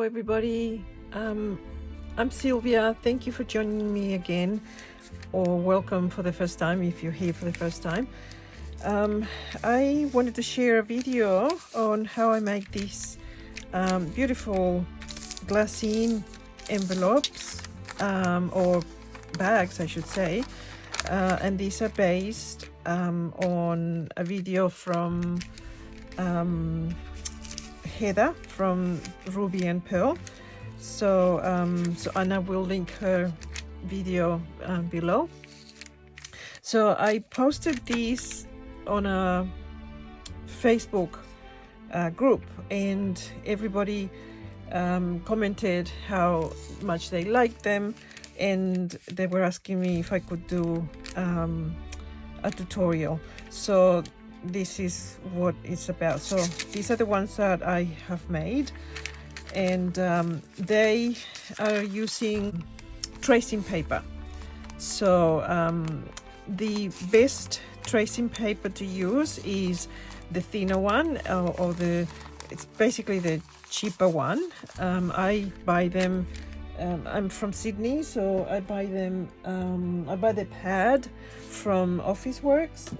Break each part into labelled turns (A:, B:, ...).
A: everybody. I'm Sylvia. Thank you for joining me again, or welcome for the first time if you're here for the first time. I wanted to share a video on how I make these beautiful glassine envelopes, or bags I should say, and these are based on a video from Heather from Ruby and Pearl. So and I will link her video below. So I posted these on a Facebook group, and everybody commented how much they liked them, and they were asking me if I could do a tutorial. So this is what it's about. So these are the ones that I have made, and they are using tracing paper. So the best tracing paper to use is the thinner one, or it's basically the cheaper one. I buy them, I'm from Sydney, so I buy them, I buy the pad from Officeworks.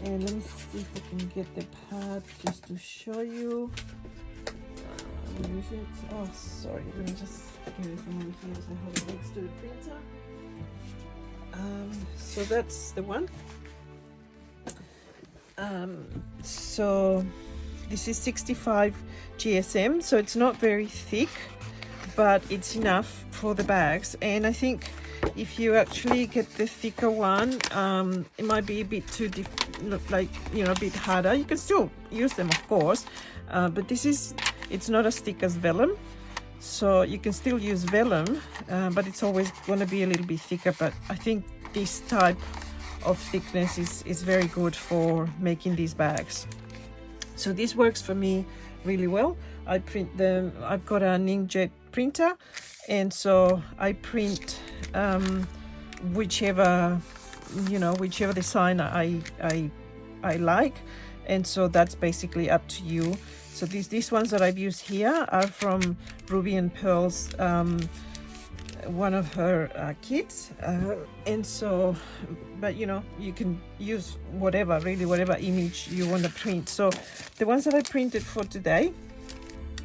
A: And let me see if I can get the pad just to show you. Where is it? Oh, sorry. Let me just get it from over here so I have it next to the printer. So that's the one. So this is 65 GSM, so it's not very thick, but it's enough for the bags. And I think if you actually get the thicker one, it might be a bit too a bit harder. You can still use them, of course, but it's not as thick as vellum, so you can still use vellum, but it's always going to be a little bit thicker. But I think this type of thickness is very good for making these bags. So this works for me really well. I print them. I've got an inkjet printer, and so I print whichever design I like, and so that's basically up to you. So these ones that I've used here are from Ruby and Pearl's, one of her kits, and so, but you can use whatever image you want to print. So the ones that I printed for today,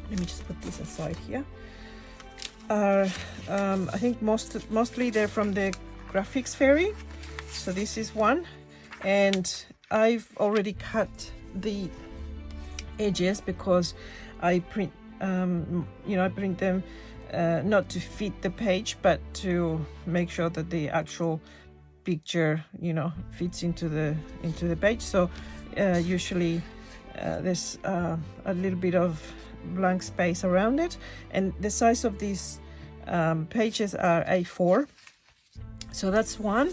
A: let me just put this aside here, are I think mostly they're from the Graphics Fairy. So this is one, and I've already cut the edges because I print I print them not to fit the page, but to make sure that the actual picture fits into the page. So usually there's a little bit of blank space around it, and the size of these pages are A4. So that's one.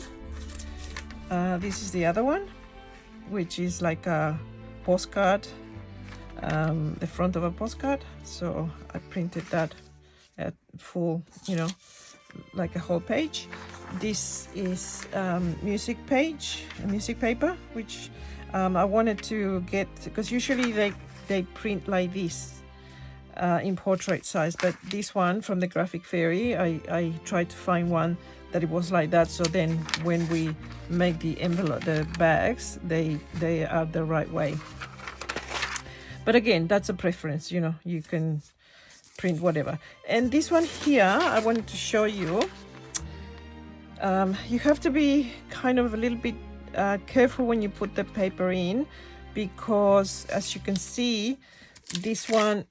A: This is the other one, which is like a postcard, the front of a postcard. So I printed that at full, like a whole page. This is music paper, which I wanted to get, because usually they print like this in portrait size, but this one from the Graphic Fairy, I tried to find one that it was like that, so then when we make the envelope, the bags, they are the right way. But again, that's a preference, you can print whatever. And this one here, I wanted to show you. You have to be kind of a little bit careful when you put the paper in, because as you can see, this one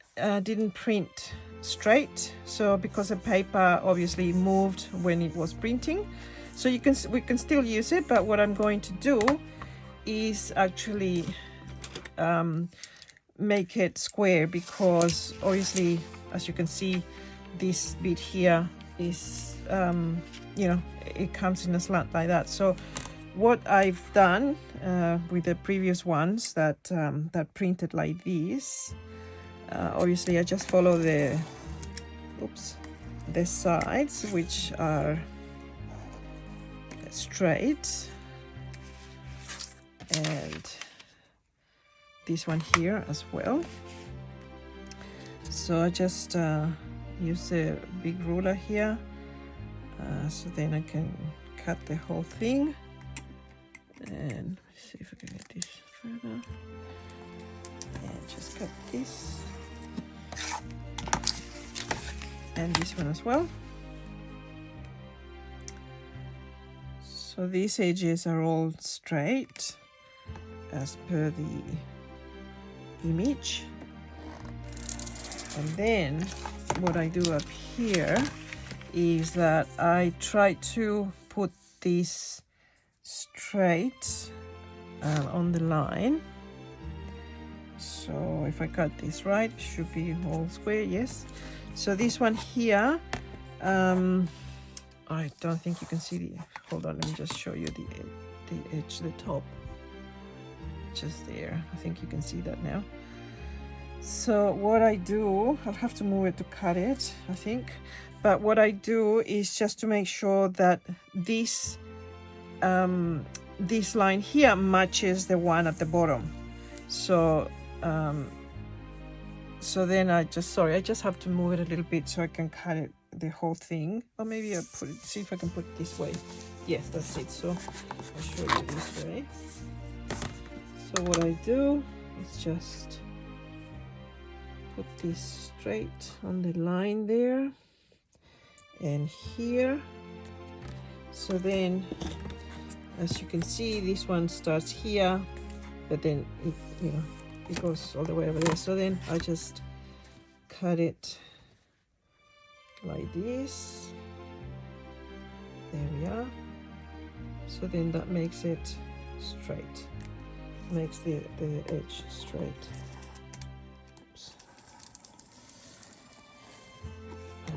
A: didn't print straight, so because the paper obviously moved when it was printing. So we can still use it, but what I'm going to do is actually make it square, because obviously, as you can see, this bit here is it comes in a slant like that. So what I've done with the previous ones that printed like this, obviously I just follow the sides, which are straight, and this one here as well. So I just use a big ruler here, so then I can cut the whole thing. And let's see if I can get this further. And just cut this. And this one as well. So these edges are all straight as per the image. And then what I do up here is that I try to put this straight on the line. So if I cut this right, it should be all square, yes. So this one here, I don't think you can see the, hold on, let me just show you the edge, the top, just there. I think you can see that now. So what I do, I'll have to move it to cut it, I think. But what I do is just to make sure that this line here matches the one at the bottom. So so then I just have to move it a little bit so I can cut it, the whole thing. Or maybe I'll put it, see if I can put it this way. Yes, that's it. So I'll show you this way. So what I do is just put this straight on the line there and here. So then, as you can see, this one starts here, but then it, you know, it goes all the way over there. So then I just cut it like this. There we are. So then that makes it straight, makes the edge straight. Oops.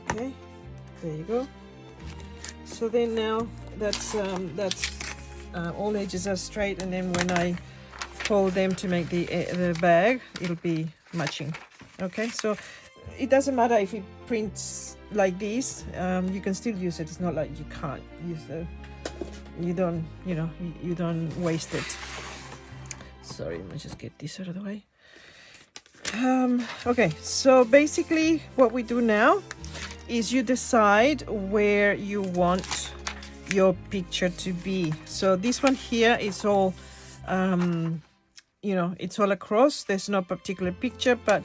A: Okay, there you go. So then now that's all edges are straight, and then when I fold them to make the bag, it'll be matching. Okay, so it doesn't matter if it prints like this, you can still use it. It's not like you can't use you don't, you know, you don't waste it. Sorry, let me just get this out of the way. Okay, so basically what we do now is you decide where you want your picture to be. So this one here is all you know, it's all across, there's no particular picture, but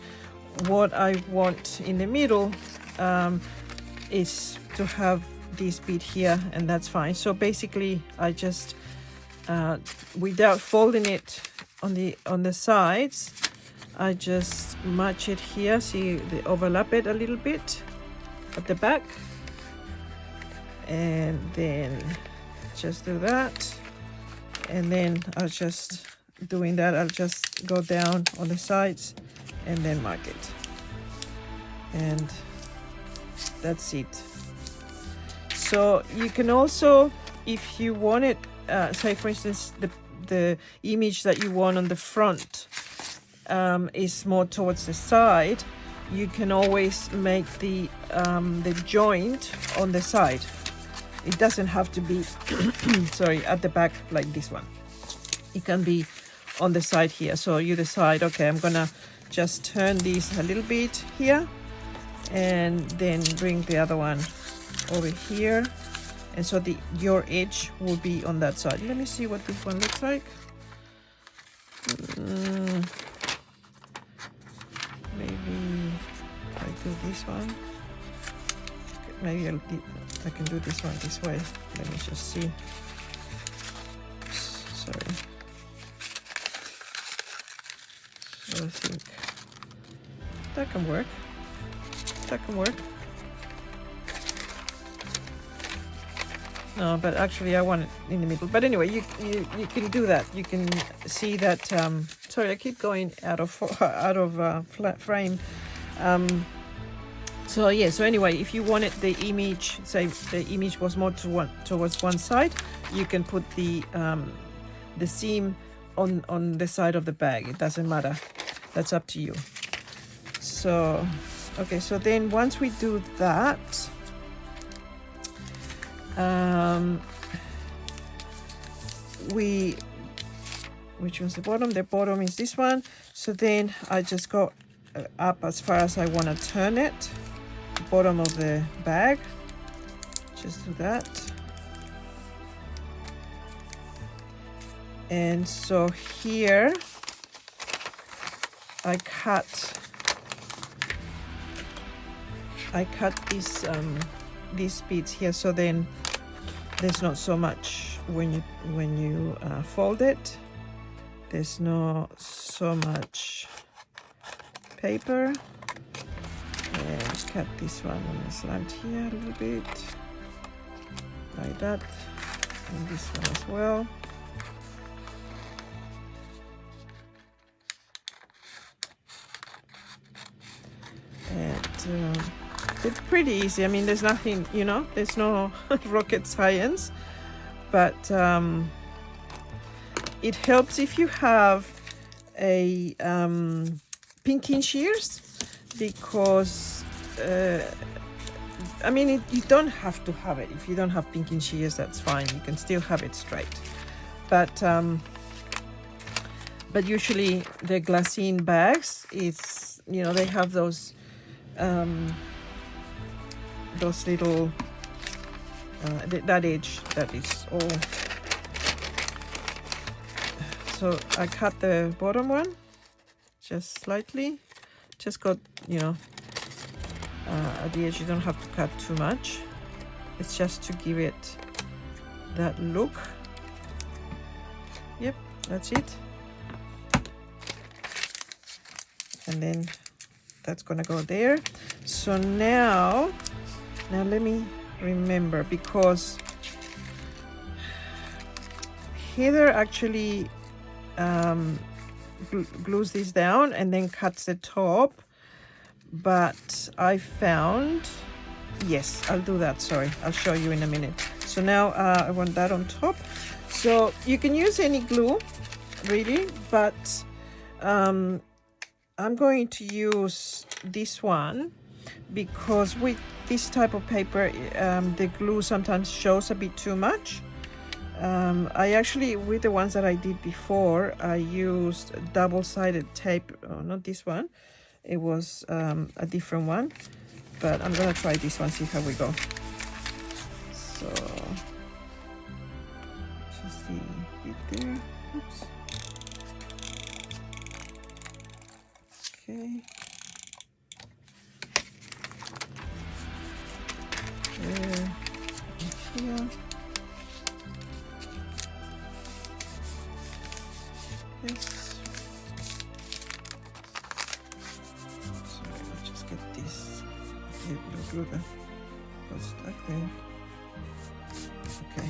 A: what I want in the middle is to have this bit here, and that's fine. So basically I just without folding it on the sides, I just match it here. See, they overlap it a little bit at the back, and then just do that, and then I'll just doing that, I'll just go down on the sides and then mark it, and that's it. So you can also, if you want it, say for instance the image that you want on the front is more towards the side, you can always make the joint on the side. It doesn't have to be sorry, at the back like this one. It can be on the side here. So you decide, okay, I'm gonna just turn this a little bit here and then bring the other one over here, and so your edge will be on that side. Let me see what this one looks like. Maybe I do this one. Maybe I can do this one this way. Let me just see. Sorry. So I think that can work. That can work. No, but actually I want it in the middle. But anyway, you can do that. You can see that. Sorry, I keep going out of flat frame. So yeah. So anyway, if you wanted the image, say the image was more towards one side, you can put the seam on the side of the bag. It doesn't matter. That's up to you. So okay. So then once we do that. Which one's the bottom? The bottom is this one. So then I just go up as far as I want to turn it. bottom of the bag. Just do that. And so here I cut these bits here, so then there's not so much when you fold it. There's not so much paper. And just cut this one on the slant here a little bit, like that, and this one as well. And it's pretty easy. I mean, there's nothing, you know, there's no rocket science, but it helps if you have a pinking shears, because I mean, you don't have to have it. If you don't have pinking shears, that's fine. You can still have it straight. But usually the Glassine bags, it's, you know, they have those little that edge that is all. So I cut the bottom one just slightly, just got, you know, at the edge. You don't have to cut too much. It's just to give it that look. Yep, that's it. And then that's gonna go there. So now let me remember, because Heather actually glues this down and then cuts the top, but I found, yes, I'll do that. Sorry, I'll show you in a minute. So now I want that on top. So you can use any glue really, but I'm going to use this one because with this type of paper the glue sometimes shows a bit too much. I actually, with the ones that I did before, I used double-sided tape. Oh, not this one, it was a different one, but I'm gonna try this one, see how we go. So just the bit there. Oops. Okay. There and here. This. Sorry, let's just get this. Okay, we'll glue the got stuck there. Okay.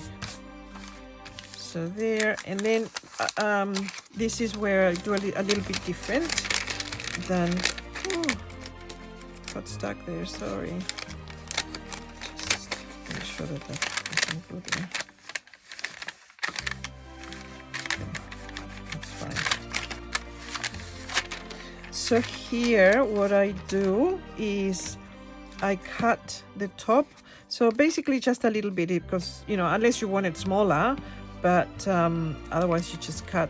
A: So there, and then this is where I do a little bit different than. Oh, got stuck there. Sorry. Just make sure that that doesn't go there. So here what I do is I cut the top, so basically just a little bit, because, you know, unless you want it smaller, but otherwise you just cut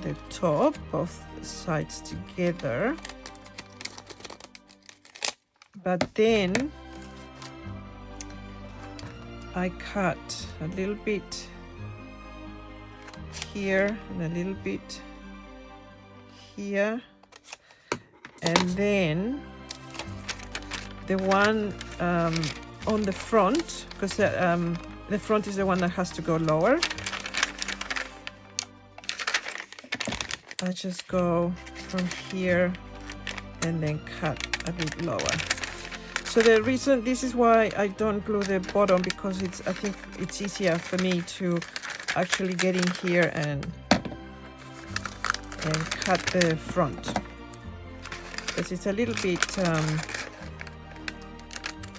A: the top, both sides together. But then I cut a little bit here and a little bit here, and then the one on the front, because the front is the one that has to go lower. I just go from here and then cut a bit lower. So the reason, this is why I don't glue the bottom, because it's, I think it's easier for me to actually get in here and cut the front, because it's a little bit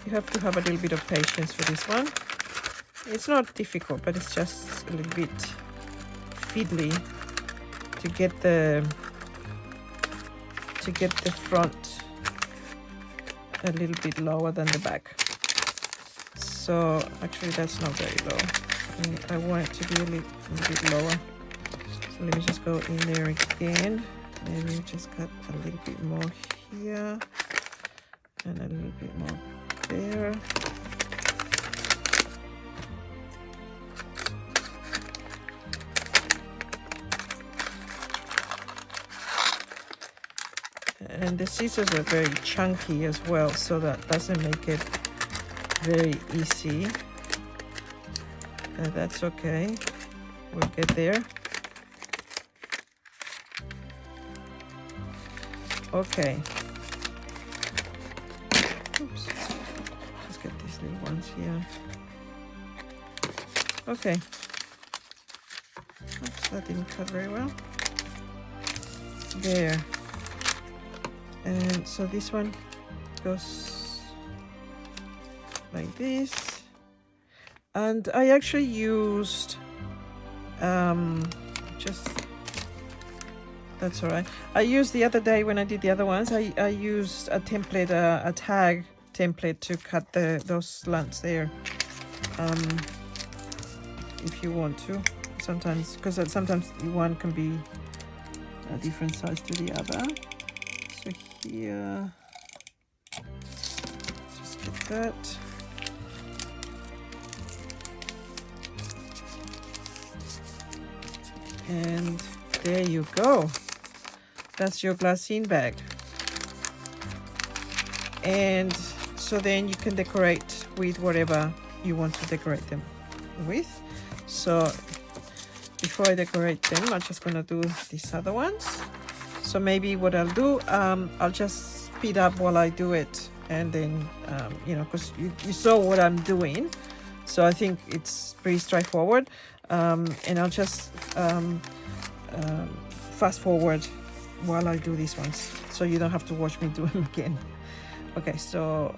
A: you have to have a little bit of patience for this one. It's not difficult, but it's just a little bit fiddly to get the front a little bit lower than the back. So actually that's not very low. I want it to be a little bit lower. So let me just go in there again. Maybe just cut a little bit more here. And a little bit more there. And the scissors are very chunky as well, so that doesn't make it very easy. That's okay. We'll get there. Okay. Oops. Let's get these little ones here. Okay. Oops, that didn't cut very well. There. And so this one goes like this. And I actually used just, that's all right. I used the other day when I did the other ones, I used a template, a tag template to cut those slants there. If you want to, sometimes, because sometimes one can be a different size to the other. So here, let's just get that. And there you go. That's your glassine bag. And so then you can decorate with whatever you want to decorate them with. So before I decorate them, I'm just gonna do these other ones. So maybe what I'll do, I'll just speed up while I do it, and then you know, because you saw what I'm doing, so I think it's pretty straightforward. And I'll just fast forward while I do these ones, so you don't have to watch me do them again. Okay, so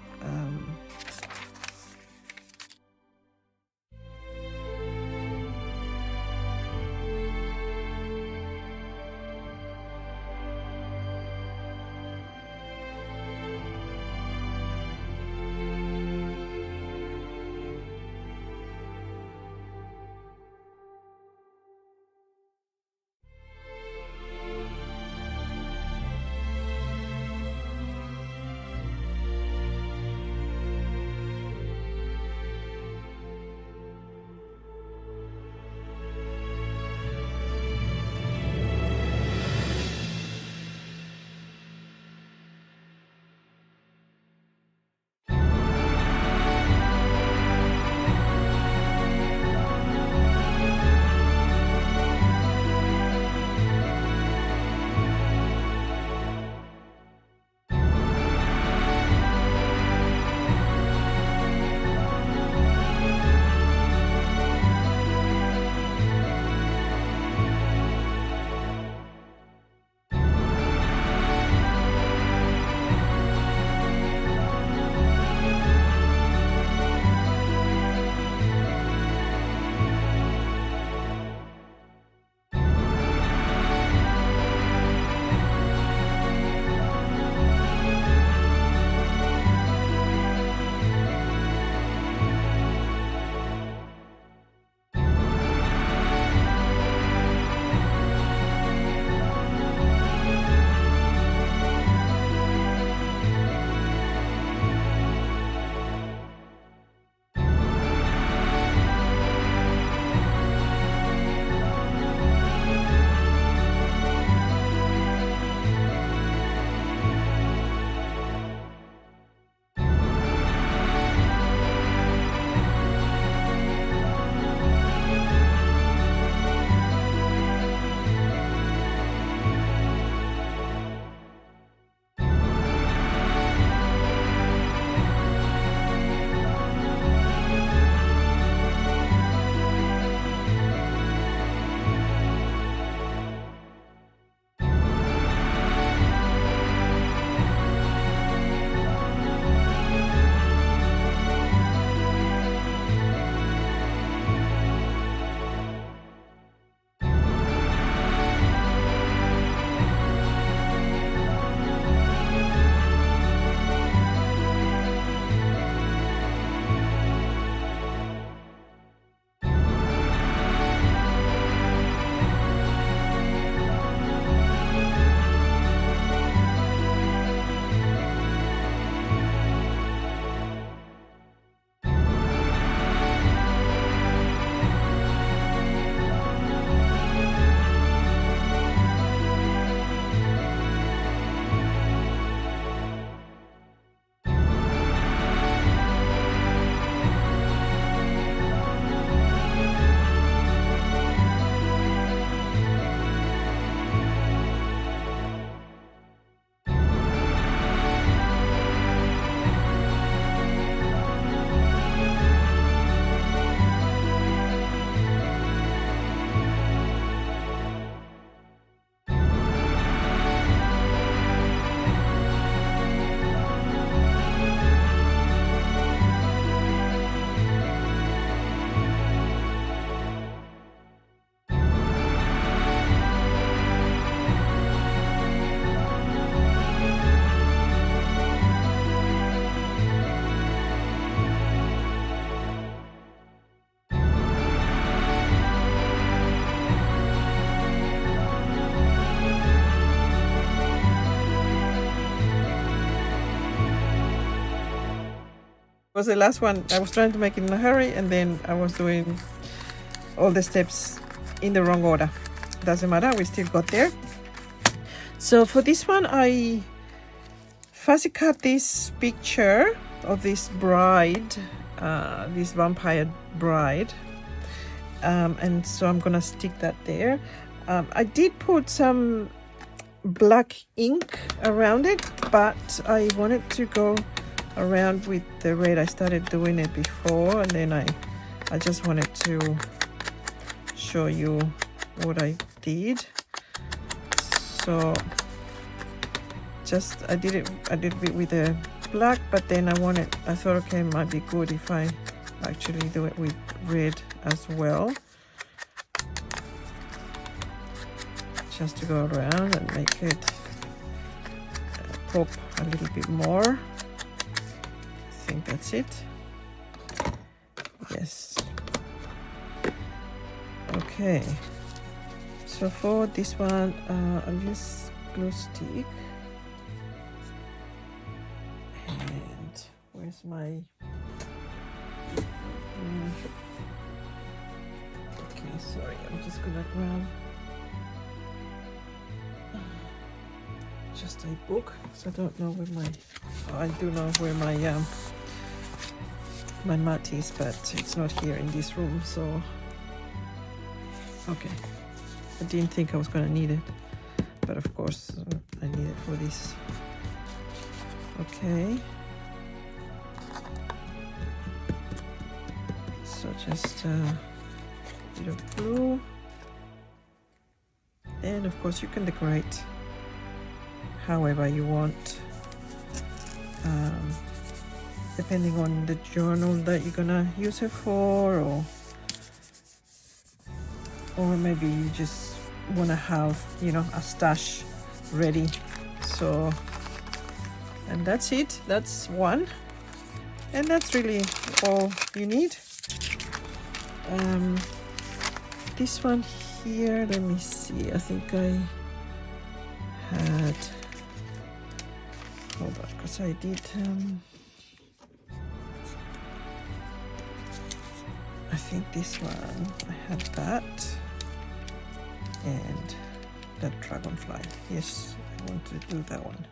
A: Was the last one. I was trying to make it in a hurry, and then I was doing all the steps in the wrong order. Doesn't matter, we still got there. So for this one, I fussy cut this picture of this bride, this vampire bride, and so I'm gonna stick that there. I did put some black ink around it, but I wanted to go around with the red. I started doing it before, and then I just wanted to show you what I did. So just I did it with the black, but then I thought, okay, it might be good if I actually do it with red as well, just to go around and make it pop a little bit more. I think that's it. Yes. Okay, so for this one, I'll use glue stick. And where's my... Okay, sorry, I'm just gonna grab just a book, so I don't know where my... Oh, I do know where my my mat is, but it's not here in this room, so... Okay, I didn't think I was gonna need it, but of course I need it for this. Okay, so just a bit of blue, and of course you can decorate however you want, depending on the journal that you're gonna use it for, or maybe you just want to have, you know, a stash ready. So, and that's it, that's one, and that's really all you need. This one here, let me see, I think I had, hold on, because I did I think this one, I had that, and that dragonfly. Yes, I want to do that one.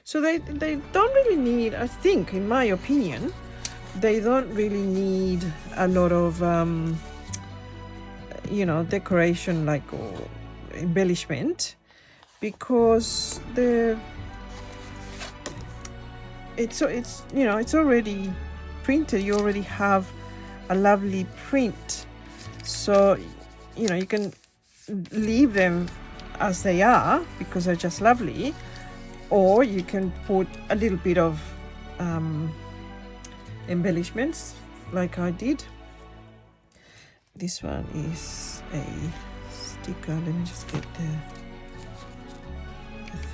A: So they don't really need, I think, in my opinion, they don't really need a lot of you know, decoration, like, or embellishment, because it's you know, it's already printed. You already have a lovely print, so you know, you can leave them as they are because they're just lovely, or you can put a little bit of embellishments like I did. This one is a sticker. Let me just get the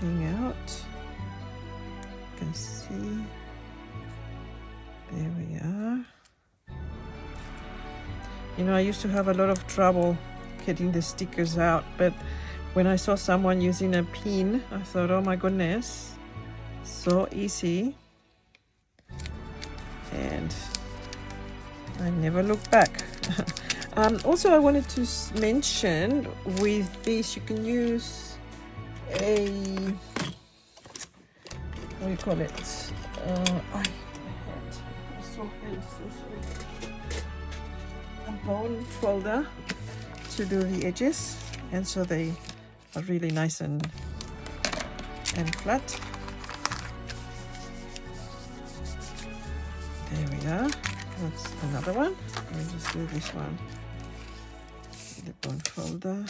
A: thing out. You can see, there we are. You know, I used to have a lot of trouble getting the stickers out, but when I saw someone using a pin, I thought, oh my goodness, so easy. And I never looked back. Also, I wanted to mention, with this you can use a, what do you call it? A bone folder to do the edges, and so they are really nice and flat. There we are. That's another one. Let me just do this one. The bone folder.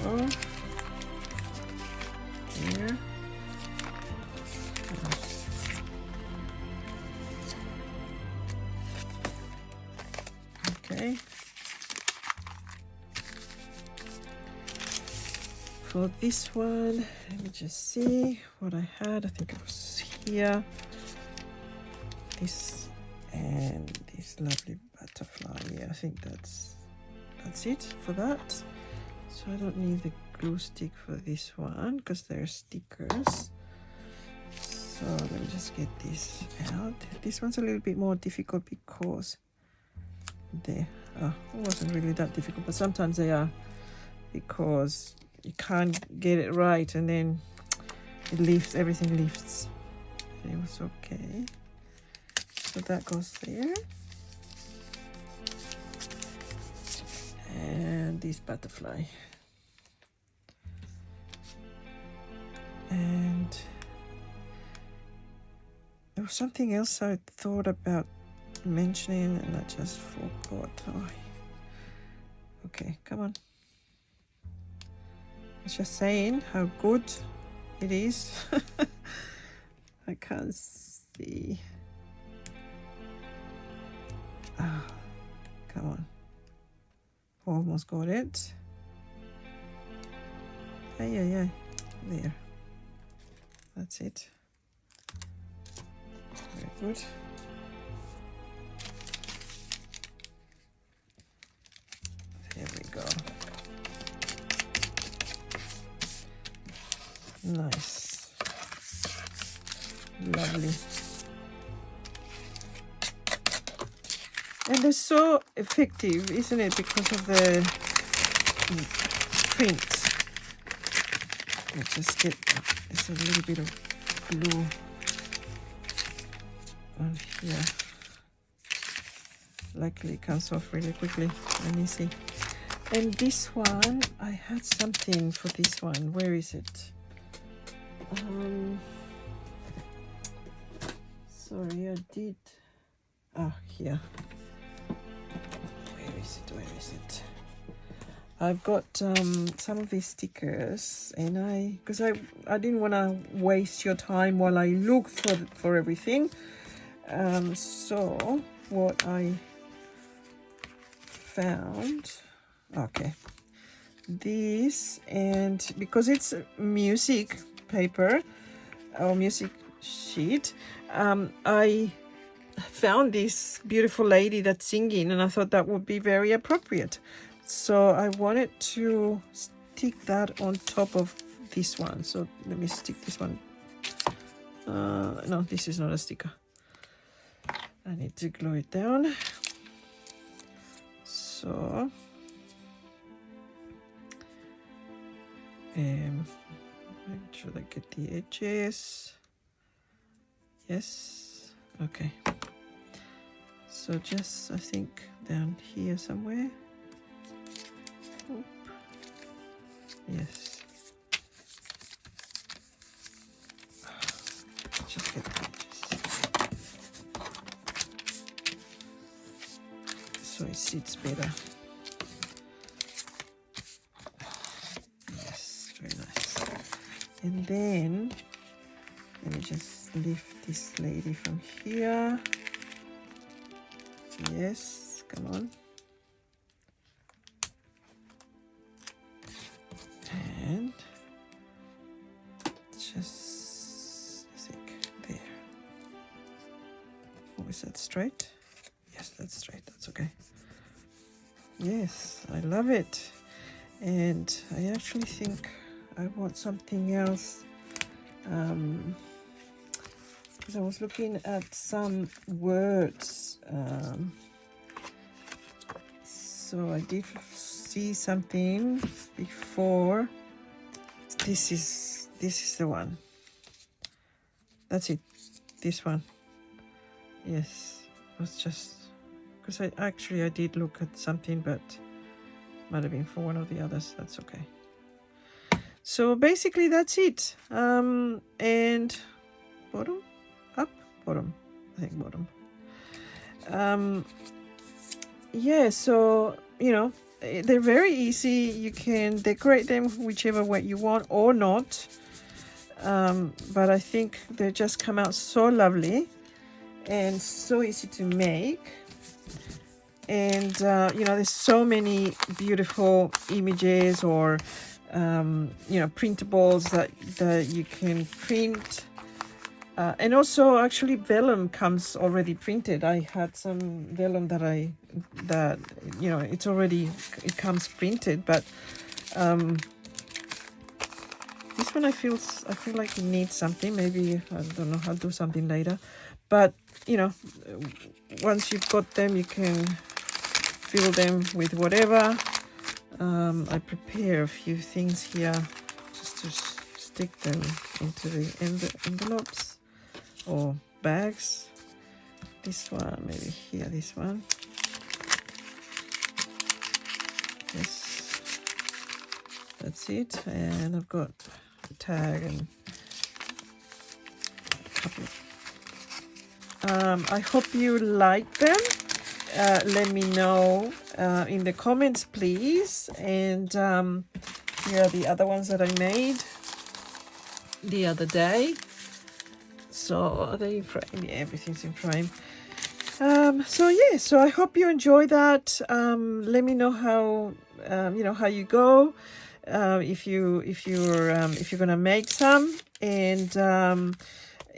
A: There we go. Here. Okay. For this one, let me just see what I had. I think it was here. This and this lovely butterfly. Yeah, I think that's it for that. So I don't need the glue stick for this one because they're stickers. So let me just get this out. This one's a little bit more difficult because there, oh, it wasn't really that difficult, but sometimes they are, because you can't get it right and then it lifts, everything lifts. It was okay. So that goes there. And this butterfly. And there was something else I thought about mentioning and I just forgot. Oh. Okay, come on. I was just saying how good it is. I can't see. Ah, come on. Almost got it. Yeah. There. That's it. Very good. There we go. Nice. Lovely. And they're so effective, isn't it? Because of the print. Let's just get a little bit of glue on here. Luckily it comes off really quickly and easy. And this one, I had something for this one. Where is it? Sorry, I did. Here. Where is it? I've got some of these stickers, and because I didn't want to waste your time while I look for everything. So what I found, okay, this, and because it's music paper or music sheet, I found this beautiful lady that's singing, and I thought that would be very appropriate. So I wanted to stick that on top of this one. So let me stick this one. No, this is not a sticker. I need to glue it down. So make sure I get the edges. Yes. Okay. So just, I think, down here somewhere. Oop. Yes. Just get the edges. So it sits better. Yes, very nice. And then let me just lift this lady from here. Yes, come on. And just, I think, there. Oh, is that straight? Yes, that's straight. That's okay. Yes, I love it. And I actually think I want something else. Because I was looking at some words. So I did see something before. This is the one. That's it. This one. Yes. It was just because I did look at something, but might have been for one of the others. That's okay. So basically that's it. And bottom, up, bottom. I think bottom. Yeah, so they're very easy. You can decorate them whichever way you want or not. But I think they just come out so lovely and so easy to make. And there's so many beautiful images or printables that you can print. And also actually vellum comes already printed. I had some vellum that it comes printed, but this this one I feel like it needs something. Maybe, I don't know, I'll do something later. But, you know, once you've got them, you can fill them with whatever. I prepare a few things here just to stick them into the envelopes or bags. This one, maybe here, this one. Yes, that's it. And I've got a tag and a couple. I hope you like them. Let me know in the comments, please. And here are the other ones that I made the other day. So are they in frame? Yeah, everything's in frame. So yeah, so I hope you enjoy that. Let me know how how you go. If you're gonna make some, and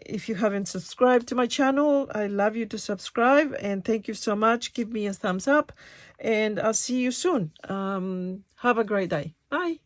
A: if you haven't subscribed to my channel, I love you to subscribe, and thank you so much. Give me a thumbs up, and I'll see you soon. Have a great day. Bye.